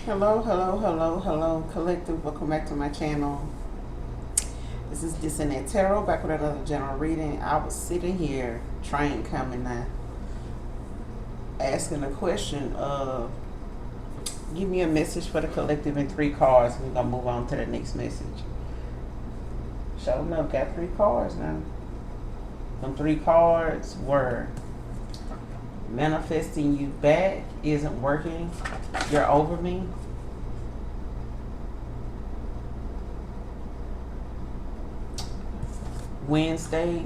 Hello, hello, hello, hello, collective. Welcome back to my channel. This is Dissonant Tarot, back with another general reading. I was sitting here, train coming now, asking a question of, give me a message for the collective in 3 cards. We're going to move on to the next message. Show enough, got 3 cards now. Them 3 cards were manifesting you back isn't working. You're over me. Wednesday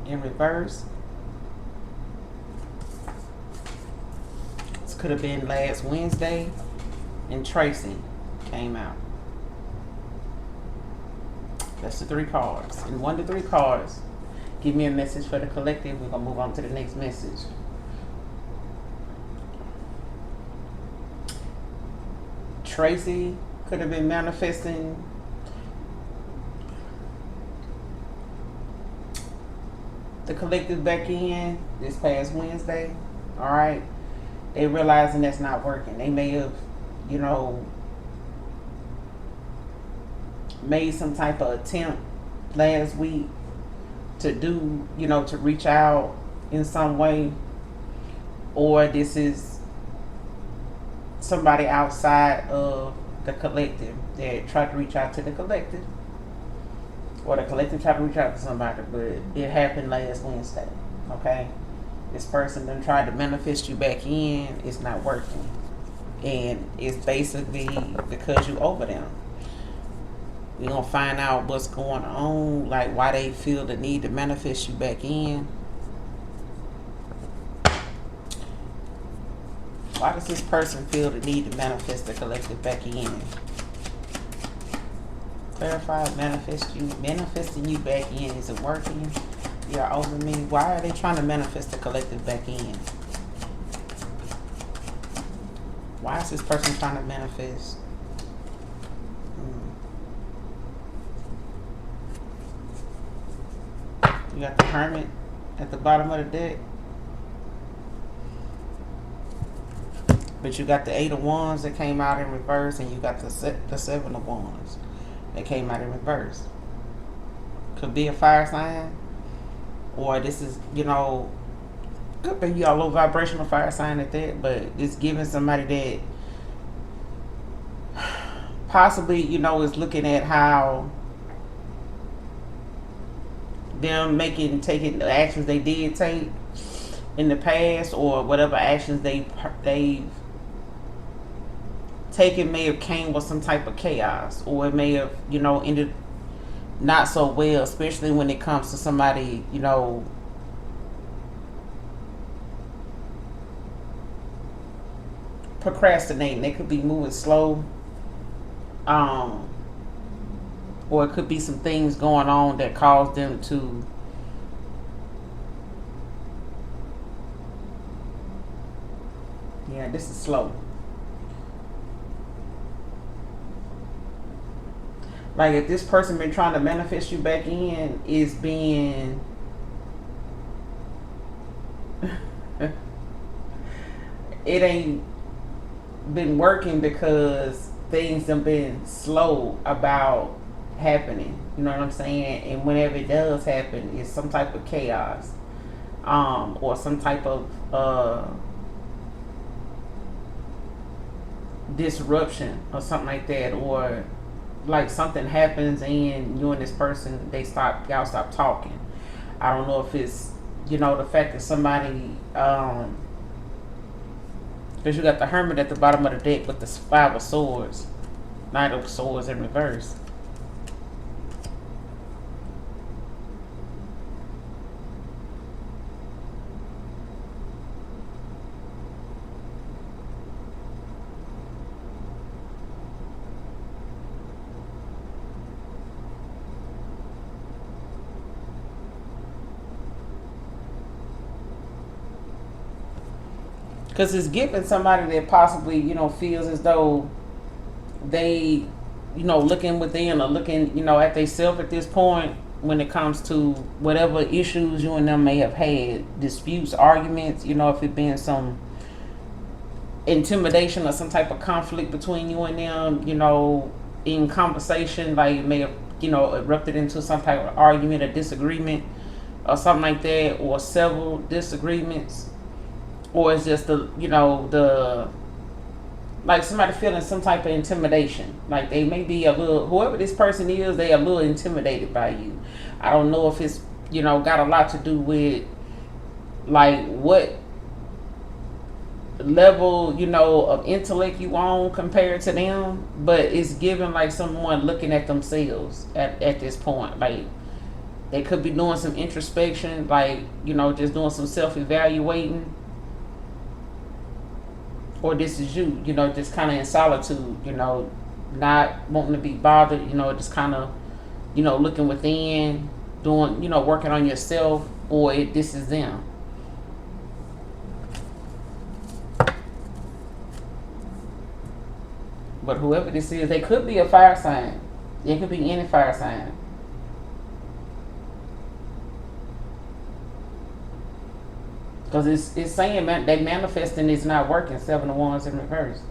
in reverse. This could have been last Wednesday, and Tracy came out. That's the 3 cards. And 1 to 3 cards. Give me a message for the collective. We're going to move on to the next message. Tracy could have been manifesting the collective back in this past Wednesday. All right. They realizing that's not working. They may have, made some type of attempt last week to do, to reach out in some way. Or this is somebody outside of the collective that tried to reach out to the collective. Or the collective tried to reach out to somebody, but it happened last Wednesday. Okay? This person then tried to manifest you back in. It's not working. And it's basically because you over them. We're going to find out what's going on, like why they feel the need to manifest you back in. Why does this person feel the need to manifest the collective back in? Clarify, manifesting you back in. Is it working? You're over me. Why are they trying to manifest the collective back in? Why is this person trying to manifest? You got the Hermit at the bottom of the deck. But you got the 8 of Wands that came out in reverse, and you got the 7 of Wands that came out in reverse. Could be a fire sign, or this is, could be your low vibrational fire sign at that, but it's giving somebody that possibly, is looking at how them taking the actions they did take in the past, or whatever actions they've taken may have came with some type of chaos, or it may have, ended not so well, especially when it comes to somebody, procrastinating. They could be moving slow, or it could be some things going on that caused them to this is slow. Like if this person been trying to manifest you back in, is being it ain't been working because things have been slow about happening. You know what I'm saying? And whenever it does happen, it's some type of chaos, or some type of disruption or something like that, or like something happens and you and this person y'all stop talking. I don't know if it's the fact that somebody because you got the Hermit at the bottom of the deck with the 5 of Swords, 9 of Swords in reverse. Because it's giving somebody that possibly, feels as though they, looking within or looking, at themselves at this point when it comes to whatever issues you and them may have had, disputes, arguments, if it been some intimidation or some type of conflict between you and them, you know, in conversation, like it may have, you know, erupted into some type of argument or disagreement or something like that, or several disagreements, or it's just the, you know, the, like somebody feeling some type of intimidation, like they may be a little, whoever this person is, they a little intimidated by you. I don't know if it's, you know, got a lot to do with like what level, you know, of intellect you on compared to them, but it's given like someone looking at themselves at this point. Like they could be doing some introspection, like, you know, just doing some self-evaluating, or this is you, you know, just kind of in solitude, you know, not wanting to be bothered, you know, just kind of, you know, looking within, doing, you know, working on yourself, or this is them. But whoever this is, they could be a fire sign. It could be any fire sign. Because it's saying that manifesting is not working. 7 of Wands in reverse.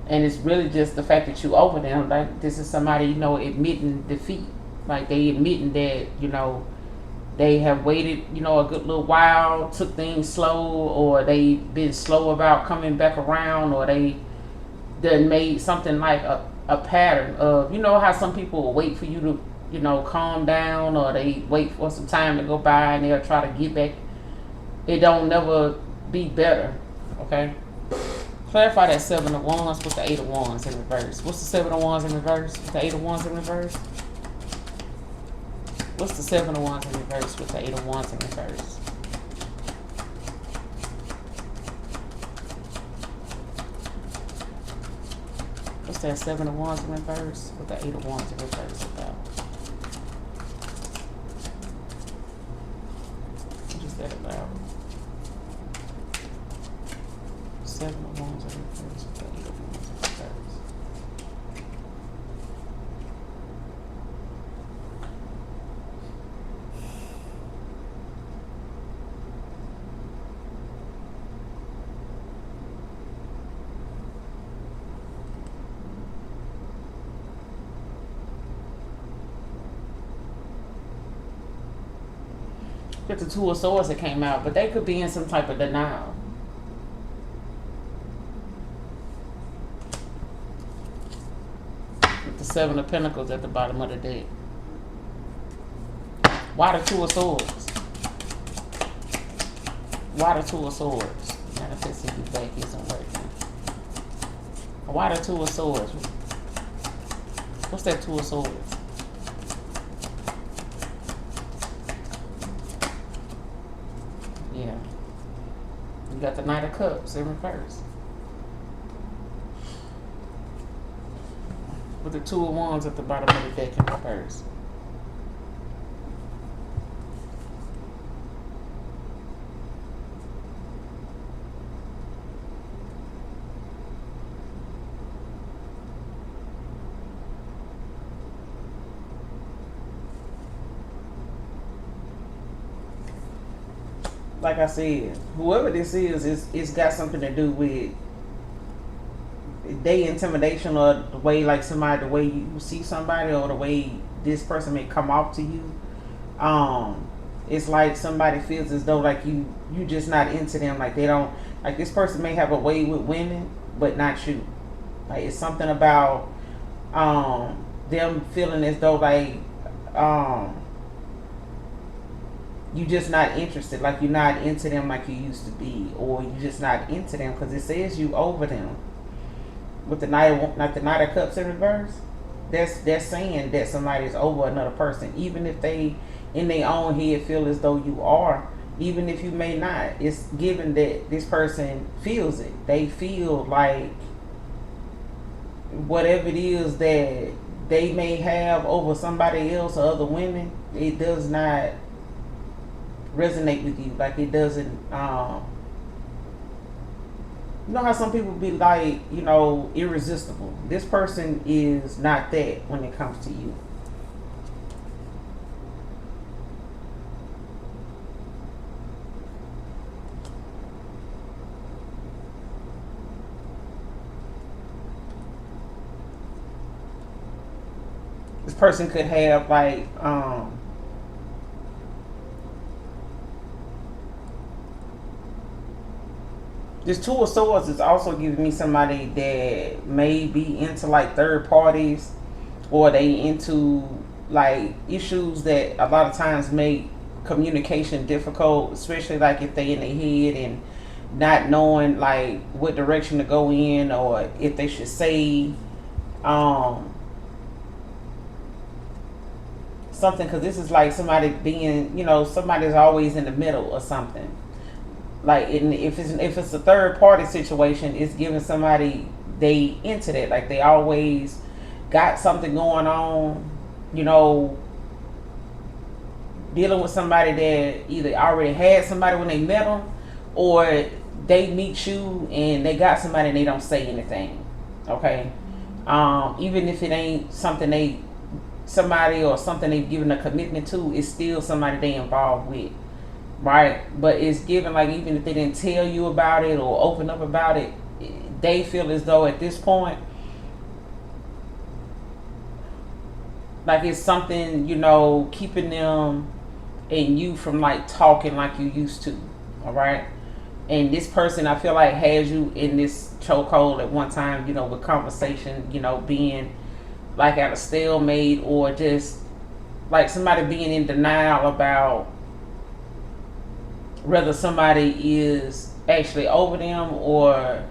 And it's really just the fact that you over them. Like this is somebody, you know, admitting defeat. Like they admitting that, you know, they have waited, you know, a good little while, took things slow, or they been slow about coming back around, or they done made something like a pattern of, you know, how some people will wait for you to, you know, calm down, or they wait for some time to go by and they'll try to get back. It don't never be better. Okay. Clarify that 7 of Wands with the 8 of Wands in reverse. What's the 7 of Wands in reverse with the 8 of Wands in reverse? What's the 7 of Wands in reverse with the 8 of Wands in reverse? What's that 7 of Wands in reverse with the 8 of Wands in reverse about? What is that about? 7 of Wands in reverse with the 8 of Wands in reverse. With the 2 of Swords that came out, but they could be in some type of denial. With the 7 of Pentacles at the bottom of the deck. Why the 2 of Swords? Why the 2 of Swords? Manifesting you back isn't working. Why the 2 of Swords? What's that 2 of Swords? Yeah. You got the Knight of Cups in reverse. With the 2 of Wands at the bottom of the deck in reverse. Like I said, whoever this is, it's got something to do with they intimidation, or the way, like somebody, the way you see somebody, or the way this person may come off to you. It's like somebody feels as though like you just not into them. Like they don't, like this person may have a way with women, but not you. Like it's something about them feeling as though like you just not interested, like you're not into them like you used to be, or you just not into them because it says you over them. With the Knight of Cups in reverse, that's saying that somebody is over another person, even if they in their own head feel as though you are, even if you may not. It's given that this person feels it. They feel like whatever it is that they may have over somebody else or other women, it does not resonate with you. Like it doesn't you know how some people be like, you know, irresistible. This person is not that when it comes to you. This person could have like this Two of Swords is also giving me somebody that may be into like third parties, or they into like issues that a lot of times make communication difficult, especially like if they in their head and not knowing like what direction to go in, or if they should say um something, because this is like somebody being, somebody's always in the middle or something. Like if it's a third party situation, it's giving somebody they into that, like they always got something going on, you know, dealing with somebody that either already had somebody when they met them, or they meet you and they got somebody and they don't say anything. Okay, even if it ain't something somebody or something they've given a commitment to, it's still somebody they involved with, right? But it's given like even if they didn't tell you about it or open up about it, they feel as though at this point, like it's something, keeping them and you from like talking like you used to. All right. And this person, I feel like, has you in this chokehold at one time, with conversation, being like at a stalemate, or just like somebody being in denial about whether somebody is actually over them or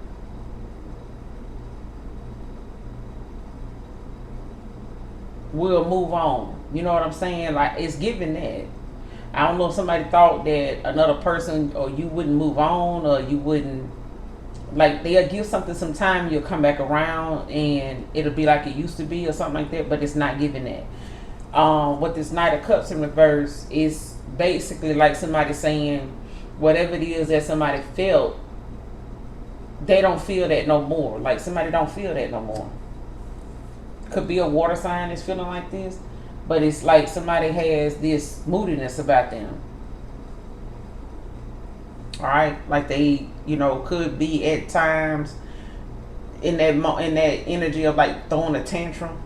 will move on. You know what I'm saying? Like it's giving that. I don't know if somebody thought that another person or you wouldn't move on, or you wouldn't, like they'll give something some time, you'll come back around and it'll be like it used to be or something like that, but it's not giving that. What this Knight of Cups in reverse is basically like somebody saying whatever it is that somebody felt, they don't feel that no more. Like somebody don't feel that no more. Could be a water sign that's feeling like this, but it's like somebody has this moodiness about them. All right, like they, could be at times in that energy of like throwing a tantrum,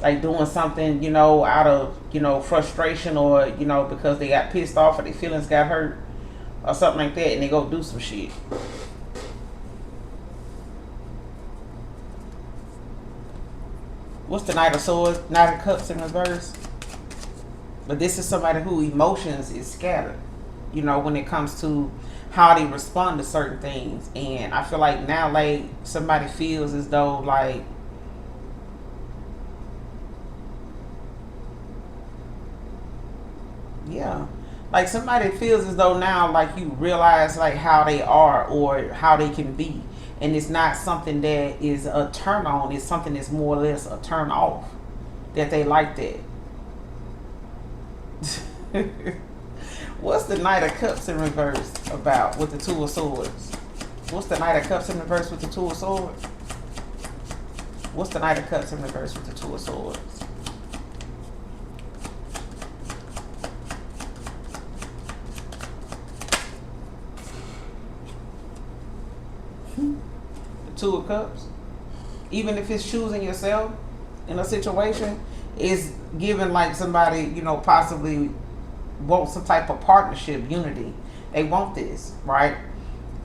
like doing something, out of frustration, or because they got pissed off or their feelings got hurt or something like that, and they go do some shit. What's the Knight of Swords? Knight of Cups in reverse. But this is somebody who emotions is scattered, when it comes to how they respond to certain things. And I feel like now, like, somebody feels as though, like, yeah, like somebody feels as though now, like, you realize, like, how they are or how they can be. And it's not something that is a turn on. It's something that's more or less a turn off. That they like that. What's the Knight of Cups in reverse about with the Two of Swords? What's the Knight of Cups in reverse with the Two of Swords? What's the Knight of Cups in reverse with the Two of Swords? The Two of Cups. Even if it's choosing yourself in a situation, is giving like somebody, possibly want some type of partnership, unity. They want this, right?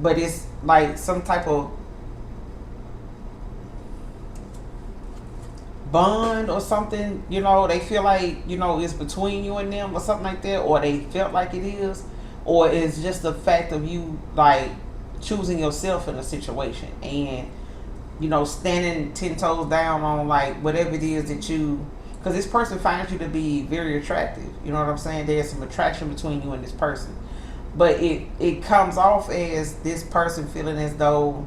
But it's like some type of bond or something, they feel like, it's between you and them or something like that, or they felt like it is, or it's just the fact of you like choosing yourself in a situation and, standing 10 toes down on like whatever it is that you, because this person finds you to be very attractive. You know what I'm saying? There's some attraction between you and this person. But it comes off as this person feeling as though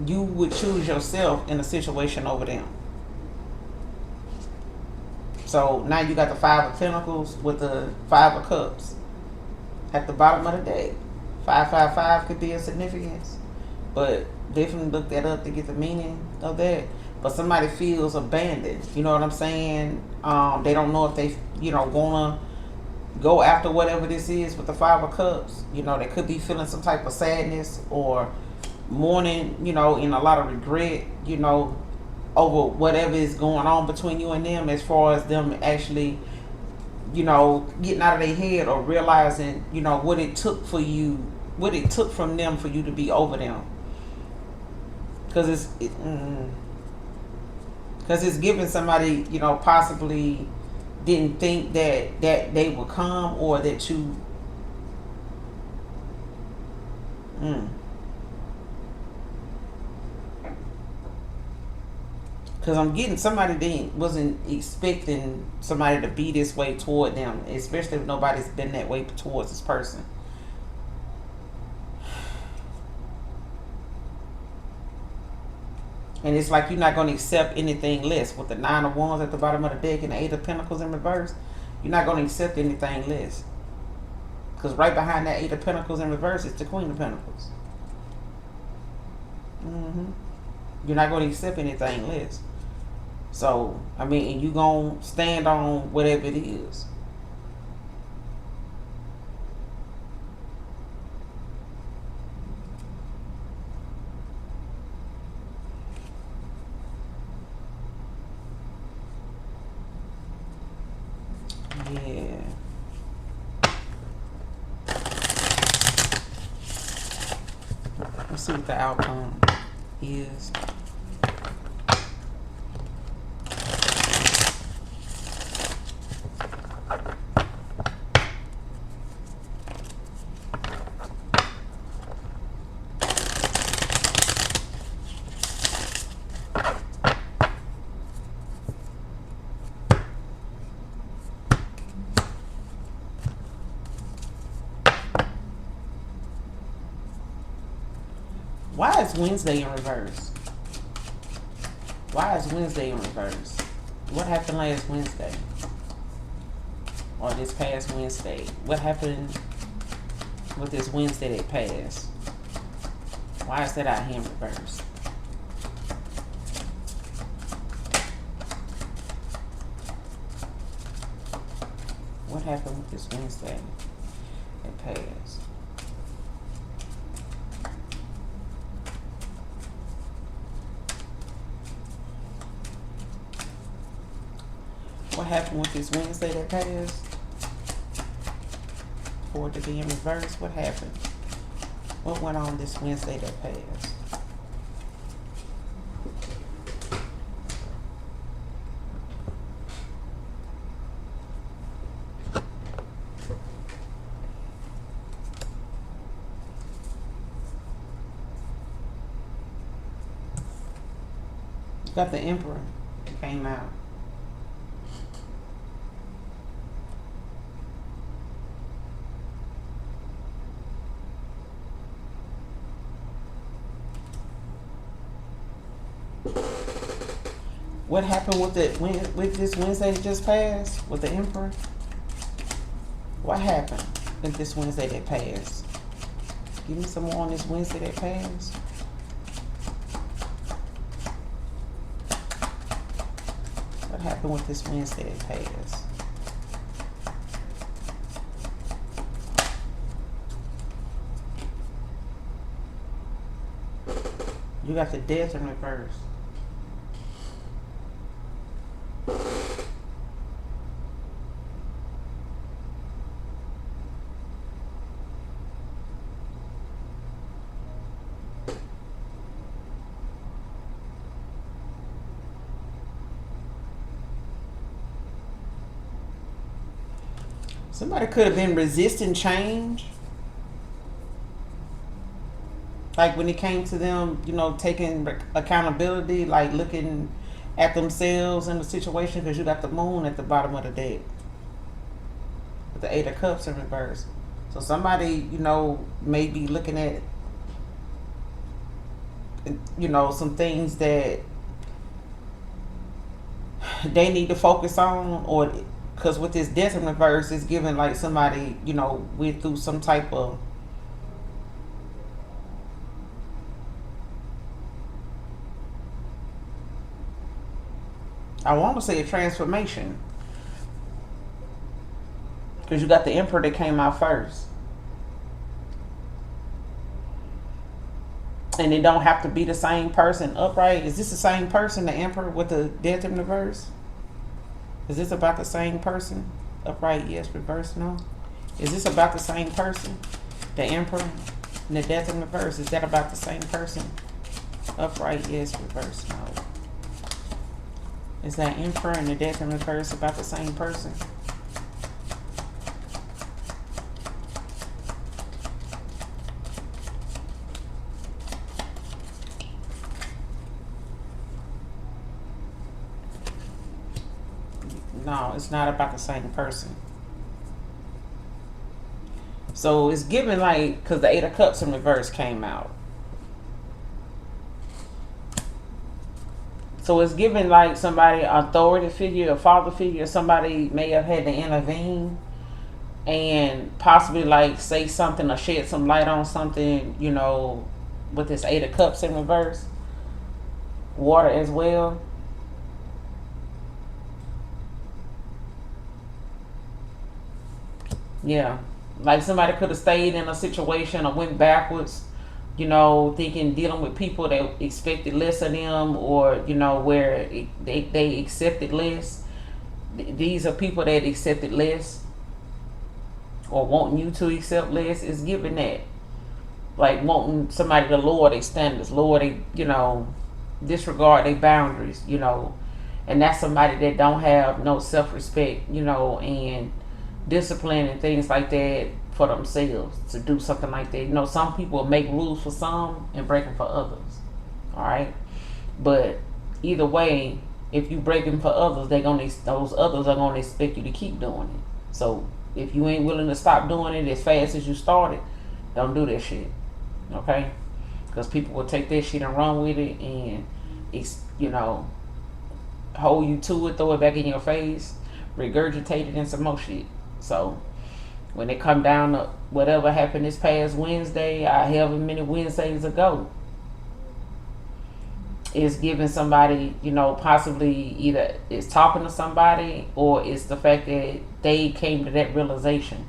you would choose yourself in a situation over them. So now you got the Five of Pentacles with the Five of Cups at the bottom of the deck. 555 could be a significance, but definitely look that up to get the meaning of that. But somebody feels abandoned. You know what I'm saying? They don't know if they, wanna go after whatever this is with the Five of Cups. They could be feeling some type of sadness or mourning, in a lot of regret, over whatever is going on between you and them, as far as them actually, getting out of their head, or realizing, what it took for you, what it took from them for you to be over them. Because it's giving somebody, possibly didn't think that they would come, or that you. Because I'm getting somebody wasn't expecting somebody to be this way toward them, especially if nobody's been that way towards this person. And it's like you're not going to accept anything less. With the 9 of Wands at the bottom of the deck and the 8 of Pentacles in reverse, you're not going to accept anything less. Because right behind that 8 of Pentacles in reverse is the Queen of Pentacles. You're not going to accept anything less. So, I mean, and you going to stand on whatever it is. Yeah. Let's see what the outcome is. Why is Wednesday in reverse? Why is Wednesday in reverse? What happened last Wednesday? Or this past Wednesday? What happened with this Wednesday that passed? Why is that out here in reverse? What happened with this Wednesday that passed? What happened with this Wednesday that passed? For it to be in reverse, what happened? What went on this Wednesday that passed? You got the Emperor that came out. What happened with this Wednesday that just passed with the Emperor? What happened with this Wednesday that passed? Give me some more on this Wednesday that passed. What happened with this Wednesday that passed? You got the Death in reverse. Somebody could have been resisting change. Like when it came to them, taking accountability, like looking at themselves in the situation, because you got the Moon at the bottom of the deck with the 8 of Cups in reverse. So somebody, may be looking at, some things that they need to focus on, or because with this Death in reverse, it's giving like somebody, went through some type of I want to say a transformation, because you got the Emperor that came out first. And it don't have to be the same person upright. Is this the same person, the Emperor with the death in reverse? Is this about the same person? Upright, yes. Reverse, no. Is this about the same person? The Emperor and the death in reverse. Is that about the same person? Upright, yes. Reverse, no. Is that Emperor and the death in reverse about the same person? No, it's not about the same person. So it's given like, because the Eight of Cups in reverse came out. So it's given like somebody, authority figure, a father figure, somebody may have had to intervene and possibly like say something or shed some light on something, you know, with this Eight of Cups in reverse. Water as well. Yeah. Like somebody could have stayed in a situation or went backwards, you know, thinking dealing with people that expected less of them, or, you know, where they accepted less. These are people that accepted less or wanting you to accept less. Is giving that. Like wanting somebody to lower their standards, lower their, you know, disregard their boundaries, you know. And that's somebody that don't have no self-respect, you know, and discipline and things like that for themselves to do something like that. You know, some people make rules for some and break them for others. All right, but either way, if you break them for others, those others are gonna expect you to keep doing it. So if you ain't willing to stop doing it as fast as you started, don't do that shit. Okay, because people will take that shit and run with it, and it's, you know, hold you to it, throw it back in your face, regurgitate it, and some more shit. So when it come down to whatever happened this past Wednesday, however many Wednesdays ago, is giving somebody, you know, possibly either it's talking to somebody or it's the fact that they came to that realization.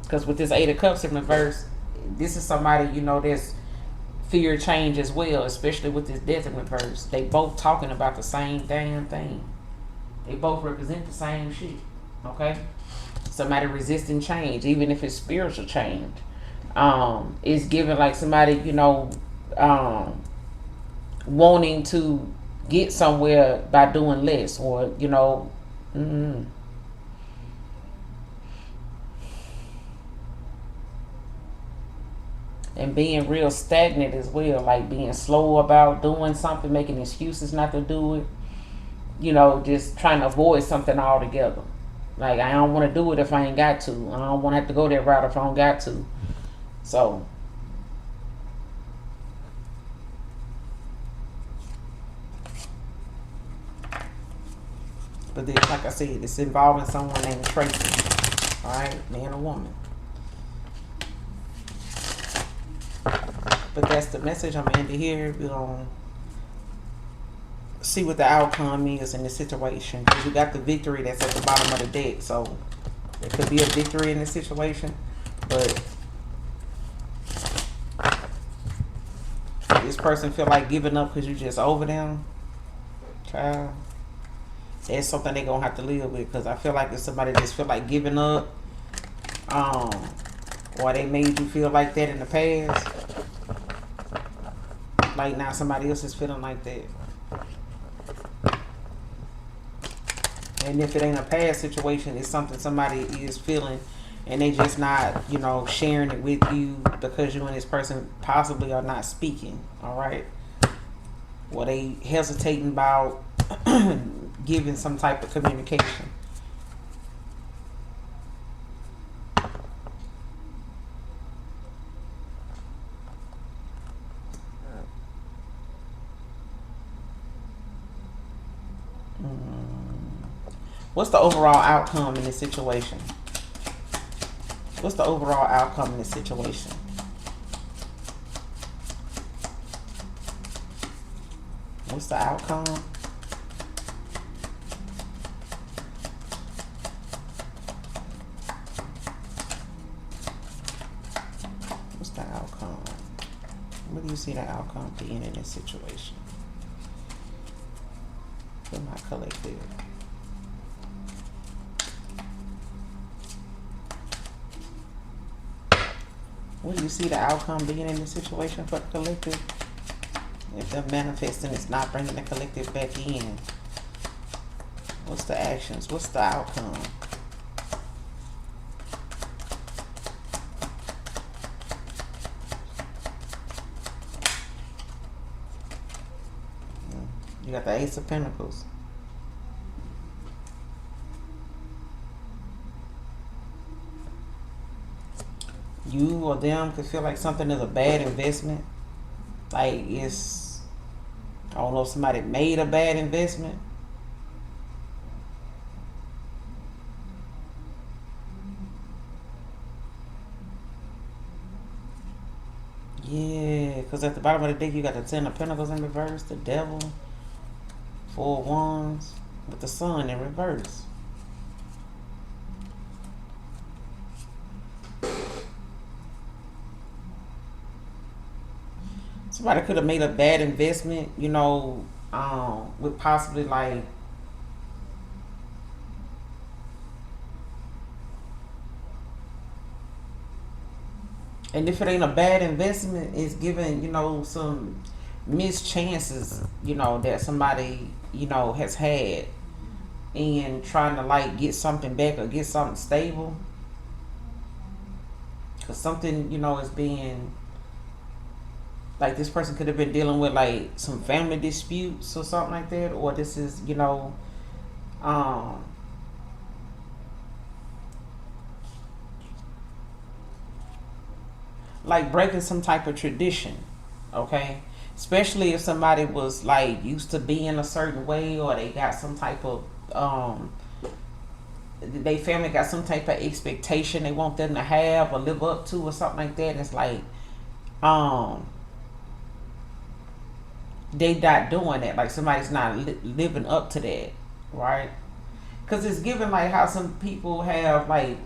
Because with this Eight of Cups in reverse, this is somebody, you know, that's fear change as well, especially with this death in reverse. They both talking about the same damn thing. They both represent the same shit. Okay? Somebody resisting change, even if it's spiritual change. It's given like somebody, you know, wanting to get somewhere by doing less, or, you know, and being real stagnant as well, like being slow about doing something, making excuses not to do it, you know, just trying to avoid something altogether. Like, I don't want to do it if I ain't got to. I don't want to have to go that route if I don't got to. So, but then, like I said, it's involving someone named Tracy. Alright, man or woman. But that's the message I'm ending here. We're going to see what the outcome is in this situation. Because we got the victory that's at the bottom of the deck. So, there could be a victory in this situation. But this person feel like giving up because you just over them. Child. That's something they're going to have to live with. Because I feel like if somebody just feel like giving up, or they made you feel like that in the past, like now somebody else is feeling like that. And if it ain't a past situation, it's something somebody is feeling and they just not, you know, sharing it with you because you and this person possibly are not speaking. All right. Or they hesitating about giving some type of communication. What's the overall outcome in this situation? What's the overall outcome in this situation? What's the outcome? the outcome? What do you see the outcome being in this situation? For my collective. What do you see the outcome being in this situation for the collective? If they're manifesting, it's not bringing the collective back in. What's the actions? What's the outcome? You got the Ace of Pentacles. You or them could feel like something is a bad investment. Like it's, I don't know if somebody made a bad investment. Yeah, because at the bottom of the deck you got the Ten of Pentacles in reverse, the Devil, Four of Wands, with the Sun in reverse. Somebody could have made a bad investment, you know, with possibly like and if it ain't a bad investment, it's giving, you know, some missed chances, you know, that somebody, you know, has had in trying to like get something back or get something stable. Because something, you know, is being like this person could have been dealing with like some family disputes or something like that, or this is, you know, like breaking some type of tradition, okay? Especially if somebody was like used to being a certain way, or they got some type of they family got some type of expectation they want them to have or live up to or something like that. And it's like they not doing that, like somebody's not living up to that, right? Because it's given like how some people have like,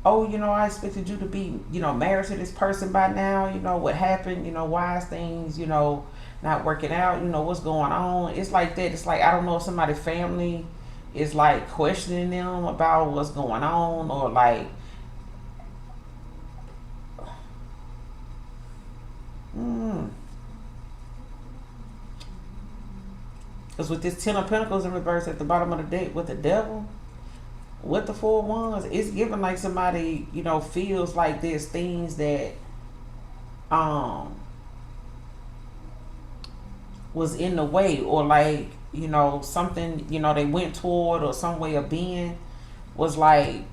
oh, you know, I expected you to be, you know, married to this person by now. You know, what happened? You know, why is things, you know, not working out? You know, what's going on? It's like that. It's like, I don't know if somebody's family is like questioning them about what's going on, or like, because with this Ten of Pentacles in reverse at the bottom of the deck with the Devil, with the Four of Wands, it's giving like somebody, you know, feels like there's things that was in the way, or like, you know, something, you know, they went toward, or some way of being was like,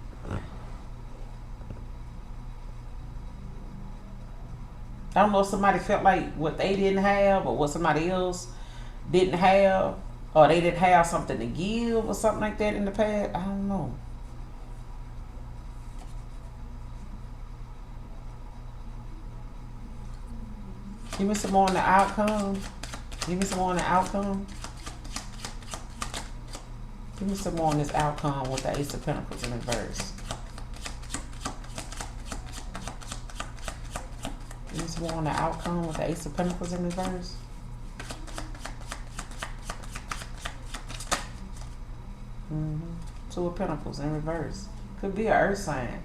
I don't know if somebody felt like what they didn't have or what somebody else didn't have, or they didn't have something to give or something like that in the past. I don't know. Give me some more on the outcome. Give me some more on the outcome. Give me some more on this outcome with the Ace of Pentacles in reverse. Give me some more on the outcome with the Ace of Pentacles in reverse. Two of Pentacles in reverse. Could be an earth sign.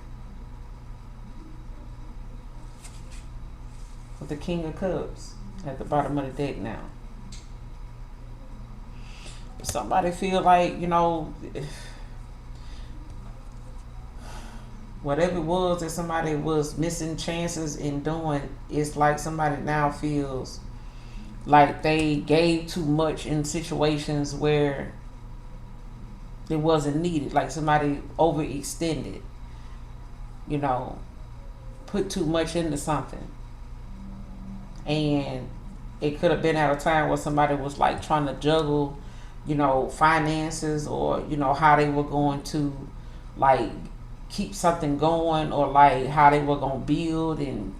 With the King of Cups at the bottom of the deck now. Somebody feel like, you know, whatever it was that somebody was missing chances in doing, it's like somebody now feels like they gave too much in situations where it wasn't needed. Like somebody overextended, you know, put too much into something. And it could have been at a time where somebody was like trying to juggle, you know, finances, or, you know, how they were going to like keep something going, or like how they were going to build and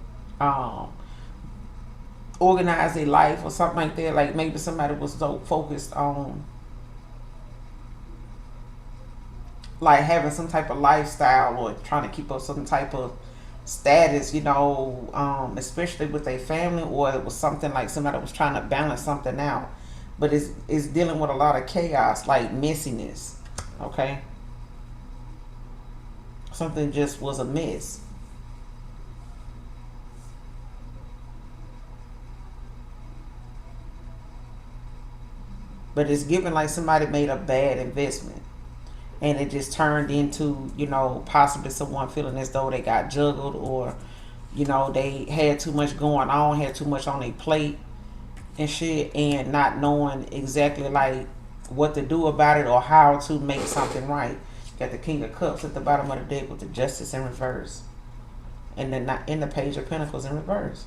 organize their life or something like that. Like maybe somebody was so focused on like having some type of lifestyle, or trying to keep up some type of status, especially with their family, or it was something like somebody was trying to balance something out. But it's dealing with a lot of chaos, like messiness. Okay, something just was a mess. But it's given like somebody made a bad investment, and it just turned into possibly someone feeling as though they got juggled, or they had too much going on, had too much on their plate and shit, and not knowing exactly like what to do about it or how to make something right. Got the King of Cups at the bottom of the deck with the Justice in reverse, and then not in the Page of Pentacles in reverse.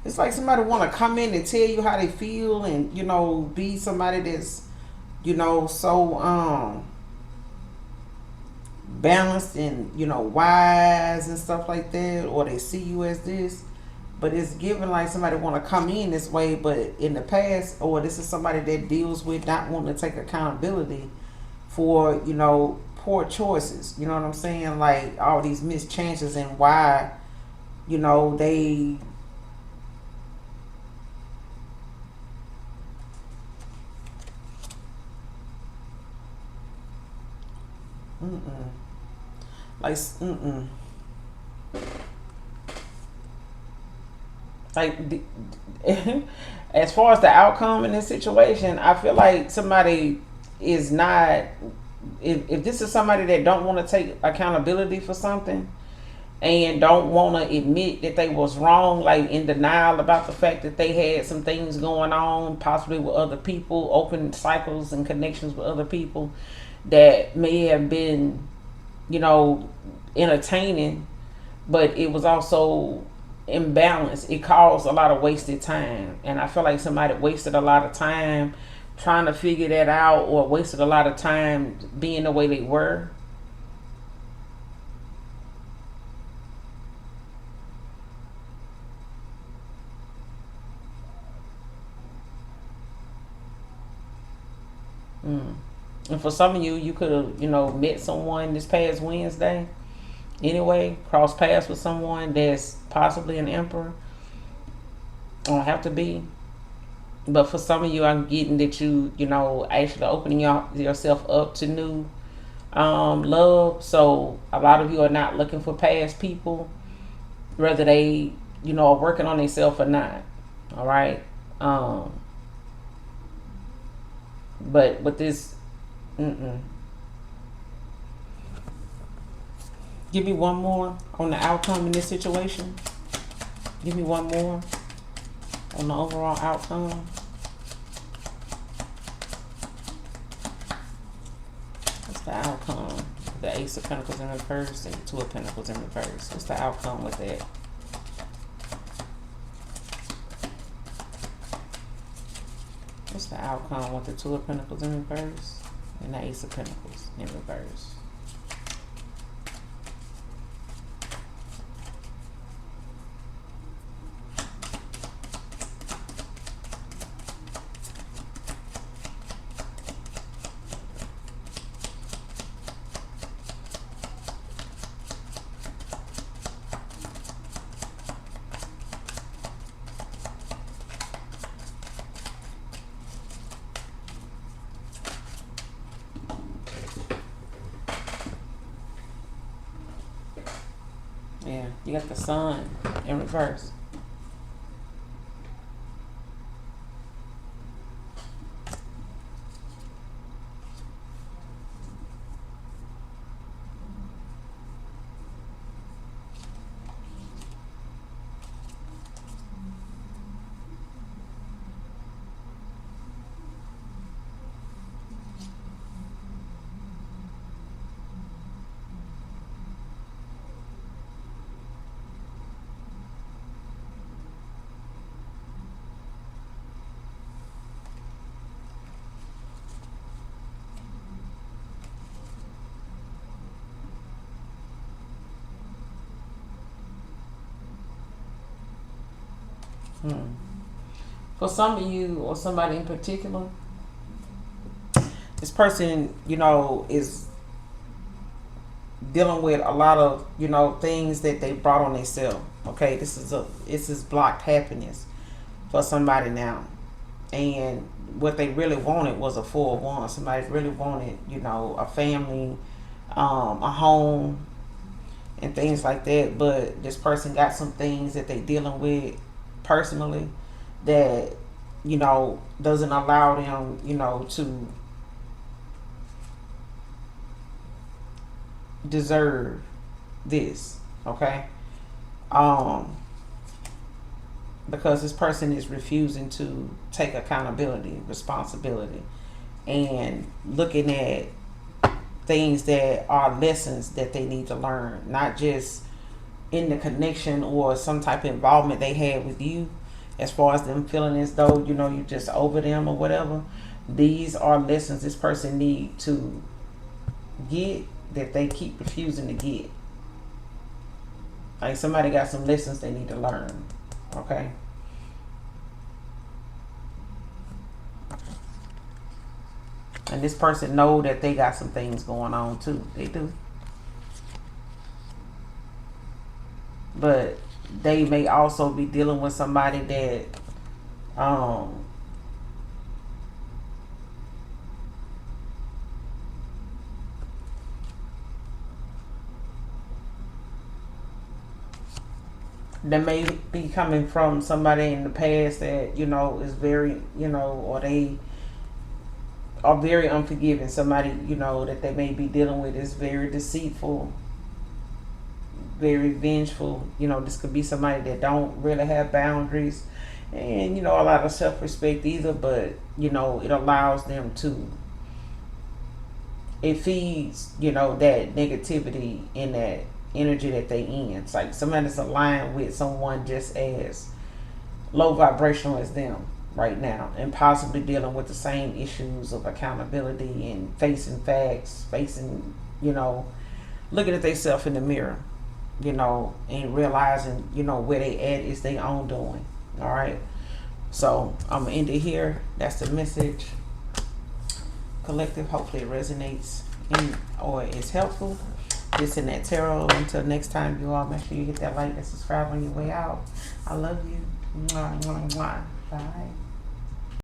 It's like somebody want to come in and tell you how they feel, and be somebody that's so balanced and wise and stuff like that, or they see you as this. But it's given like somebody want to come in this way, but in the past, or this is somebody that deals with not wanting to take accountability for poor choices. You know what I'm saying? Like all these missed chances, and why they. Mm-mm. Like, mm-mm. Like, as far as the outcome in this situation, I feel like somebody is not. If this is somebody that don't want to take accountability for something, and don't want to admit that they was wrong, like in denial about the fact that they had some things going on, possibly with other people, open cycles and connections with other people that may have been, you know, entertaining, but it was also imbalanced. It caused a lot of wasted time, and I feel like somebody wasted a lot of time trying to figure that out, or wasted a lot of time being the way they were. Mm. And for some of you, you could have, met someone this past Wednesday. Anyway, cross paths with someone that's possibly an emperor. Don't have to be. But for some of you, I'm getting that actually opening yourself up to new love. So a lot of you are not looking for past people, whether they, are working on themselves or not. All right. Um, but with this, mm-mm. Give me one more on the outcome in this situation. Give me one more on the overall outcome. What's the outcome? The Ace of Pentacles in reverse and the Two of Pentacles in reverse. What's the outcome with that? What's the outcome with the Two of Pentacles in reverse and the Ace of Pentacles in reverse? Yeah, you got the Sun in reverse. For some of you or somebody in particular, this person, you know, is dealing with a lot of, you know, things that they brought on themselves. Okay, this is blocked happiness for somebody now. And what they really wanted was a full one. Somebody really wanted, you know, a family, a home, and things like that. But this person got some things that they dealing with personally that, you know, doesn't allow them, you know, to deserve this. Okay. Because this person is refusing to take accountability, responsibility, and looking at things that are lessons that they need to learn, not just in the connection or some type of involvement they had with you, as far as them feeling as though, you know, you just over them or whatever. These are lessons this person need to get that they keep refusing to get. Like somebody got some lessons they need to learn. Okay. And this person know that they got some things going on too. They do. But they may also be dealing with somebody that that may be coming from somebody in the past that, you know, is very, you know, or they are very unforgiving. Somebody, you know, that they may be dealing with is very deceitful, very vengeful. You know, this could be somebody that don't really have boundaries and, you know, a lot of self-respect either, but, you know, it allows them to, it feeds, you know, that negativity in that energy that they in. It's like somebody that's aligned with someone just as low vibrational as them right now, and possibly dealing with the same issues of accountability and facing facts, facing, you know, looking at themselves in the mirror, you know, and realizing, you know, where they at is their own doing. All right. So I'm gonna end it here. That's the message. Collective. Hopefully it resonates or is helpful. This and that tarot. Until next time, you all, make sure you hit that like and subscribe on your way out. I love you. Mwah, mwah, mwah. Bye.